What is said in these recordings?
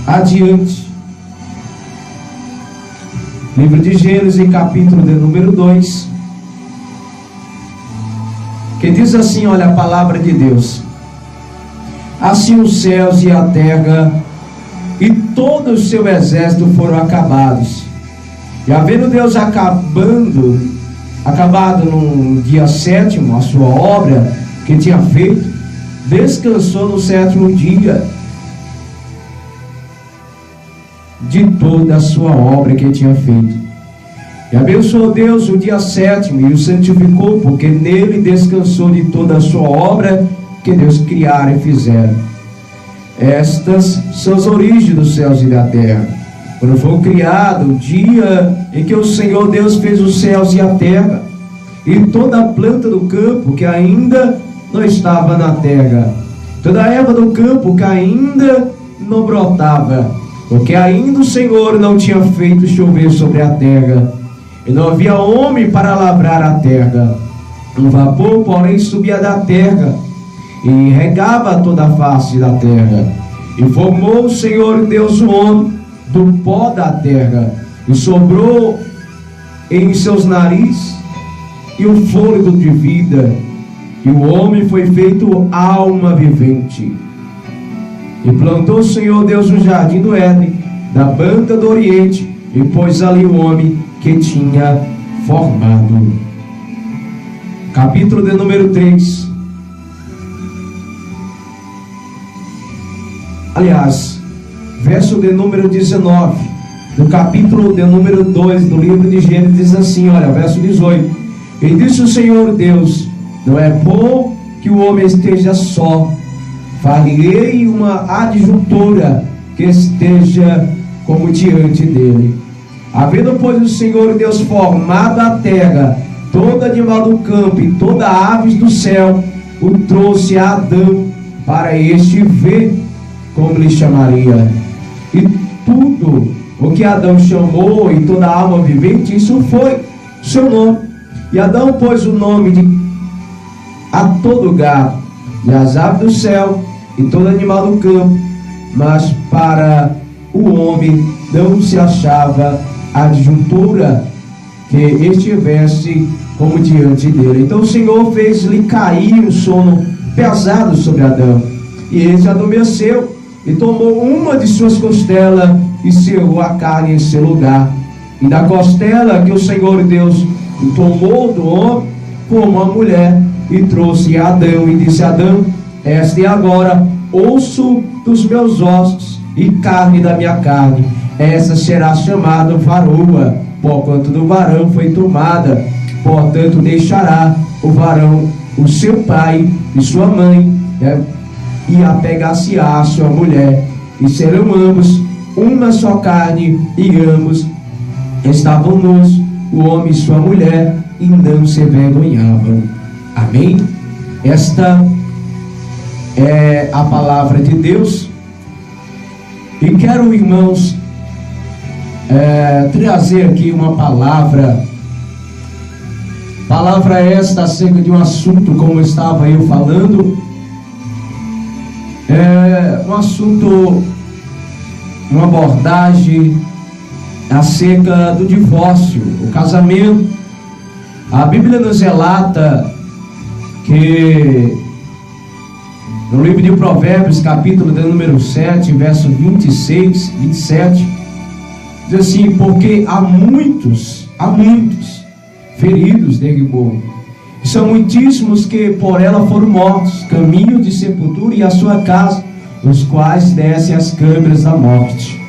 adiante. Livro de Gênesis, capítulo de número 2, que diz assim, olha a palavra de Deus: assim os céus e a terra e todo o seu exército foram acabados. E havendo Deus acabado no dia 7º a sua obra que tinha feito, descansou no 7º dia de toda a sua obra que tinha feito. E abençoou Deus o dia 7º e o santificou, porque nele descansou de toda a sua obra que Deus criara e fizera. Estas são as origens dos céus e da terra. Quando foi criado o dia em que o Senhor Deus fez os céus e a terra, e toda a planta do campo que ainda não estava na terra, toda a erva do campo que ainda não brotava, porque ainda o Senhor não tinha feito chover sobre a terra, e não havia homem para lavrar a terra. Um vapor, porém, subia da terra e regava toda a face da terra. E formou o Senhor Deus o homem do pó da terra, e soprou em seus narizes e o fôlego de vida, e o homem foi feito alma vivente. E plantou o Senhor Deus no jardim do Éden, da banda do Oriente, e pôs ali o homem que tinha formado. Capítulo de número 3. Aliás, verso de número 19 do capítulo de número 2 do livro de Gênesis diz assim, olha, verso 18: e disse o Senhor Deus: não é bom que o homem esteja só, far-lhe-ei uma adjuntora que esteja como diante dele. Havendo, pois, o Senhor Deus formado a terra, todo animal do campo e toda aves do céu, o trouxe a Adão, para este ver como lhe chamaria. E tudo o que Adão chamou, e toda alma vivente, isso foi seu nome. E Adão pôs o nome a todo gado, e as aves do céu, e todo animal do campo, mas para o homem não se achava adjuntura que estivesse como diante dele. Então o Senhor fez-lhe cair um sono pesado sobre Adão, e ele adormeceu, e tomou uma de suas costelas e cerrou a carne em seu lugar. E da costela que o Senhor Deus tomou do homem, formou uma mulher e trouxe a Adão, e disse a Adão: esta é agora osso dos meus ossos e carne da minha carne, essa será chamada varoa, porquanto do varão foi tomada. Portanto deixará o varão o seu pai e sua mãe, e apegar-se-á a sua mulher, e serão ambos uma só carne, e ambos estavam nus, o homem e sua mulher, e não se envergonhavam. Amém? Esta é a palavra de Deus. E quero, irmãos, trazer aqui uma palavra esta acerca de um assunto, como estava eu falando, um assunto, uma abordagem acerca do divórcio, o casamento. A Bíblia nos relata que no livro de Provérbios, capítulo de número 7, verso 26, 27, diz assim: porque há muitos feridos derribou, e são muitíssimos que por ela foram mortos, caminho de sepultura e a sua casa, os quais descem as câmeras da morte.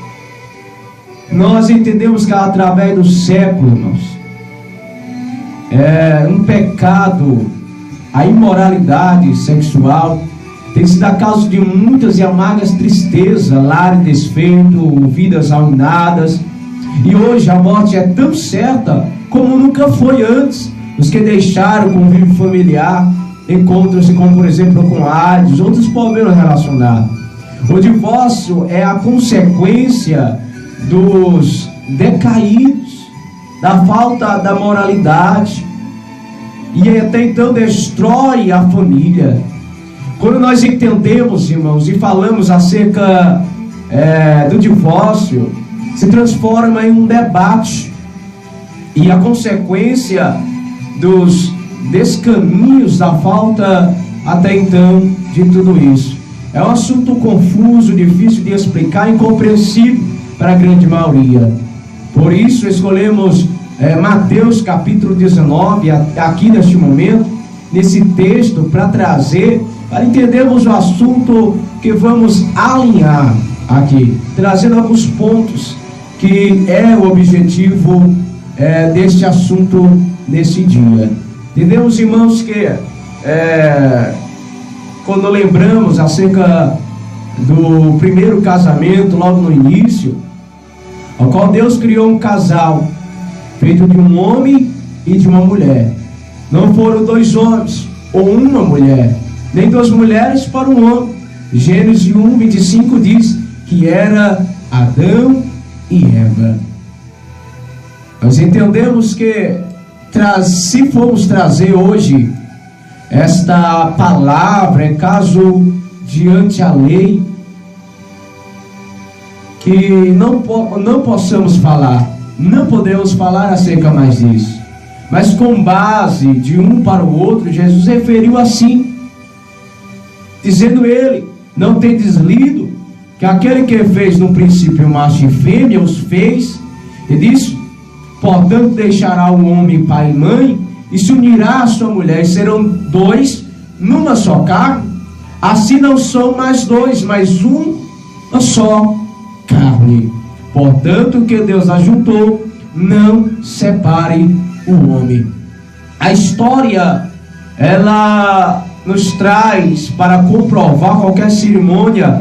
Nós entendemos que através do século, irmãos, um pecado, a imoralidade sexual, tem sido a causa de muitas e amargas tristezas, lar desfeito, vidas arruinadas. E hoje a morte é tão certa como nunca foi antes. Os que deixaram o convívio familiar encontram-se com, por exemplo, com AIDS, outros problemas relacionados. O divórcio é a consequência dos decaídos, da falta da moralidade, e até então destrói a família. Quando nós entendemos, irmãos, e falamos acerca do divórcio se transforma em um debate, e a consequência dos descaminhos da falta até então de tudo isso. É um assunto confuso, difícil de explicar, incompreensível para a grande maioria. Por isso escolhemos Mateus capítulo 19 aqui neste momento, nesse texto, para trazer, para entendermos o assunto que vamos alinhar aqui, trazendo alguns pontos que é o objetivo deste assunto nesse dia. Entendemos, irmãos, que quando lembramos acerca do primeiro casamento, logo no início, ao qual Deus criou um casal feito de um homem e de uma mulher. Não foram dois homens ou uma mulher, nem duas mulheres para um homem. Gênesis 1:25 diz que era Adão e Eva. Nós entendemos que se formos trazer hoje esta palavra, em caso diante a lei, que não possamos falar, não podemos falar acerca mais disso, mas com base de um para o outro, Jesus referiu assim, dizendo ele: não tendes lido que aquele que fez no princípio macho e fêmea os fez, e disse: portanto deixará o homem pai e mãe, e se unirá à sua mulher, e serão dois numa só carne. Assim não são mais dois, mas uma só carne. Portanto, o que Deus ajuntou, não separe o homem. A história, ela nos traz para comprovar qualquer cerimônia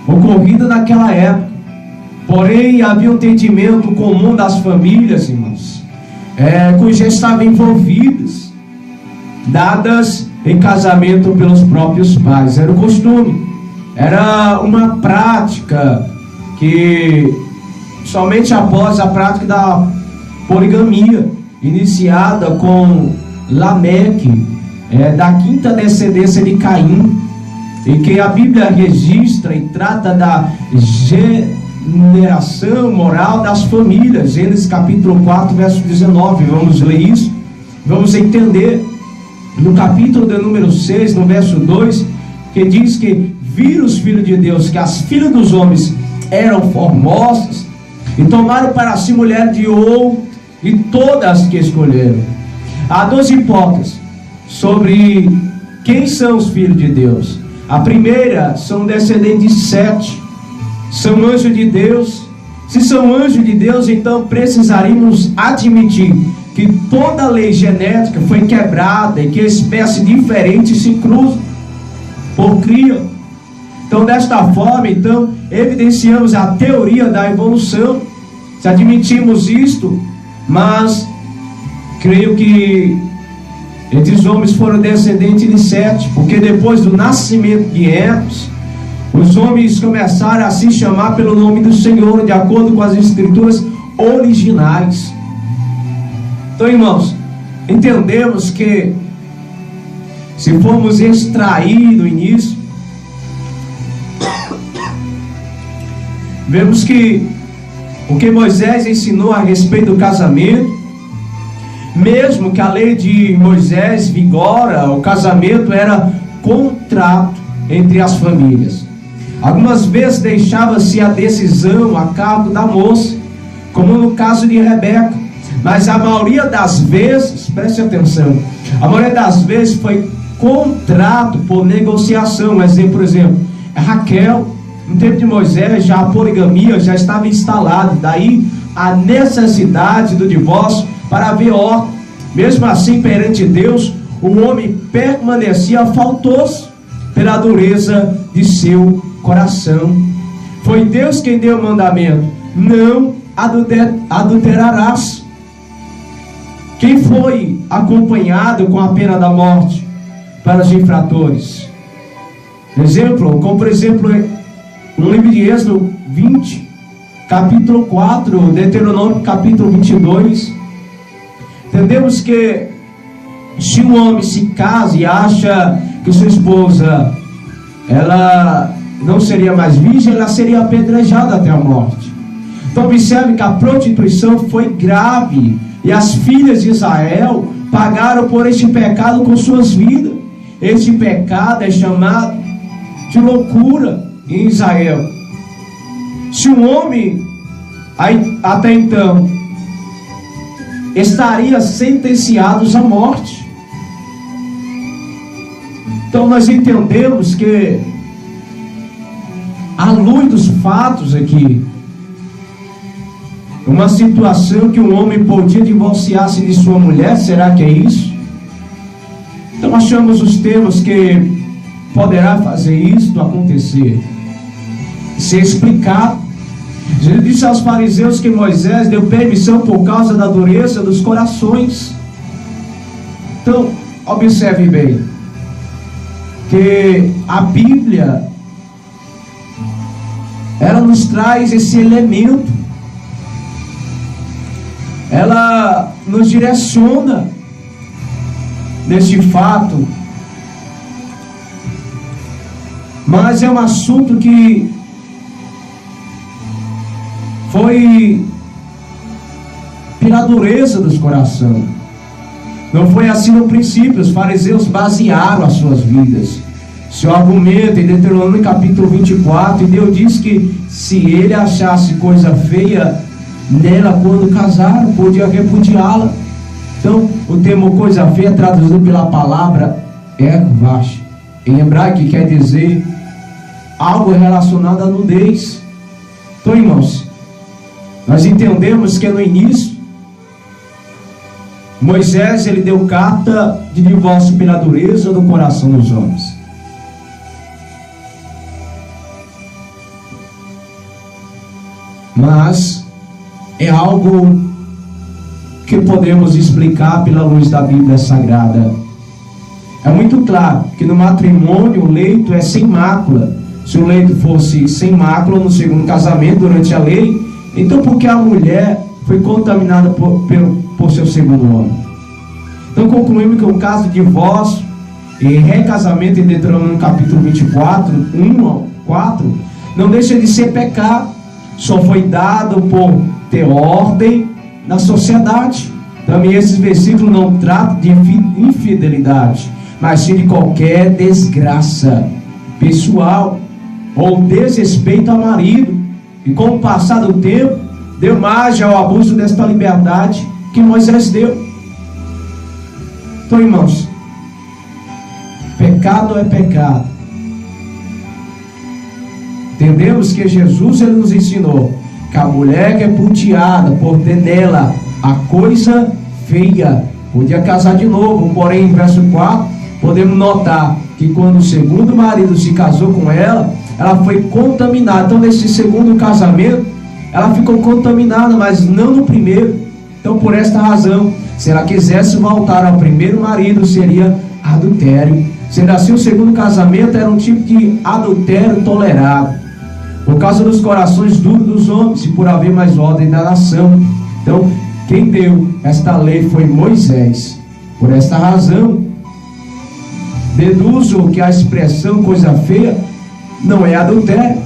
ocorrida naquela época. Porém, havia um entendimento comum das famílias, irmãos, que já estavam envolvidas, dadas em casamento pelos próprios pais. Era o costume, era uma prática que somente após a prática da poligamia, iniciada com Lameque, da quinta descendência de Caim, em que a Bíblia registra e trata da generação moral das famílias. Gênesis capítulo 4, verso 19, vamos ler isso, vamos entender. No capítulo de número 6, no verso 2, que diz que viram os filhos de Deus que as filhas dos homens eram formosas, e tomaram para si mulher de ouro, e todas que escolheram. Há 12 hipóteses sobre quem são os filhos de Deus. A primeira são descendentes de Sete, são anjos de Deus. Se são anjos de Deus, então precisaríamos admitir que toda a lei genética foi quebrada e que espécies diferentes se cruzam por cria. Então, desta forma, evidenciamos a teoria da evolução, se admitimos isto. Mas creio que esses homens foram descendentes de Sete, porque depois do nascimento de Enos, os homens começaram a se chamar pelo nome do Senhor, de acordo com as escrituras originais. Então, irmãos, entendemos que, se formos extrair do início, vemos que o que Moisés ensinou a respeito do casamento, mesmo que a lei de Moisés vigora, o casamento era contrato entre as famílias. Algumas vezes deixava-se a decisão a cargo da moça, como no caso de Rebeca, mas a maioria das vezes, preste atenção, a maioria das vezes foi contrato por negociação. Por exemplo, Raquel, no tempo de Moisés, já a poligamia já estava instalada, daí a necessidade do divórcio para haver ordem. Mesmo assim, perante Deus, o homem permanecia faltoso pela dureza de seu coração. Foi Deus quem deu o mandamento: não adulterarás. Quem foi acompanhado com a pena da morte para os infratores? Como por exemplo, no livro de Êxodo 20, capítulo 4, Deuteronômio capítulo 22, entendemos que se um homem se casa e acha que sua esposa ela não seria mais virgem, ela seria apedrejada até a morte. Então observe que a prostituição foi grave, e as filhas de Israel pagaram por este pecado com suas vidas. Este pecado é chamado de loucura em Israel. Se um homem até então estaria sentenciado à morte. Então nós entendemos que, à luz dos fatos aqui, uma situação que um homem podia divorciar-se de sua mulher, será que é isso? Então achamos os termos que poderá fazer isso acontecer, ser explicado. Jesus disse aos fariseus que Moisés deu permissão por causa da dureza dos corações. Então observe bem que a Bíblia, ela nos traz esse elemento, ela nos direciona neste fato, mas é um assunto que foi pela dureza dos corações. Não foi assim no princípio. Os fariseus basearam as suas vidas, seu argumento em Deuteronômio capítulo 24, e Deus diz que se ele achasse coisa feia nela quando casaram, podia repudiá-la. Então o termo coisa feia, traduzido pela palavra ervash, em hebraico, que quer dizer algo relacionado à nudez. Então, irmãos, nós entendemos que no início Moisés, ele deu carta de divórcio pela dureza do coração dos homens. Mas é algo que podemos explicar pela luz da Bíblia Sagrada. É muito claro que no matrimônio o leito é sem mácula. Se o leito fosse sem mácula no segundo casamento, durante a lei, então por que a mulher foi contaminada por seu segundo homem? Então concluímos que o caso de divórcio e recasamento em Deuteronômio capítulo 24, 1 ao 4, não deixa de ser pecado. Só foi dado por ter ordem na sociedade. Também esses versículos não tratam de infidelidade, mas sim de qualquer desgraça pessoal ou desrespeito ao marido. E com o passar do tempo, deu margem ao abuso desta liberdade que Moisés deu. Então, irmãos, pecado é pecado. Entendemos que Jesus, ele nos ensinou que a mulher que é puteada por ter nela a coisa feia podia casar de novo. Porém, em verso 4, podemos notar que quando o segundo marido se casou com ela, ela foi contaminada. Então nesse segundo casamento ela ficou contaminada, mas não no primeiro. Então por esta razão, se ela quisesse voltar ao primeiro marido, seria adultério. Sendo assim, o segundo casamento era um tipo de adultério tolerado, por causa dos corações duros dos homens e por haver mais ordem da nação. Então quem deu esta lei foi Moisés. Por esta razão, deduzo que a expressão coisa feia não é adultério.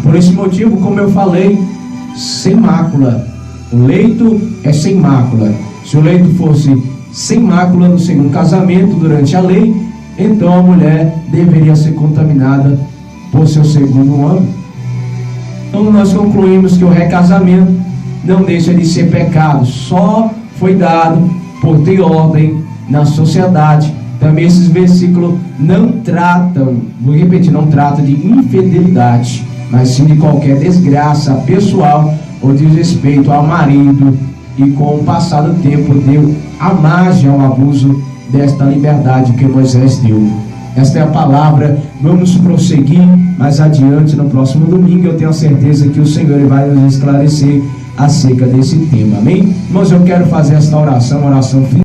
Por esse motivo, como eu falei, sem mácula. O leito é sem mácula. Se o leito fosse sem mácula no segundo casamento, durante a lei, então a mulher deveria ser contaminada por seu segundo homem. Então nós concluímos que o recasamento não deixa de ser pecado. Só foi dado por ter ordem na sociedade. Também esses versículos não tratam, vou repetir, não tratam de infidelidade, mas sim de qualquer desgraça pessoal ou desrespeito ao marido. E com o passar do tempo deu a margem ao abuso desta liberdade que Moisés deu. Esta é a palavra. Vamos prosseguir mais adiante no próximo domingo. Eu tenho a certeza que o Senhor vai nos esclarecer acerca desse tema. Amém? Irmãos, eu quero fazer esta oração final.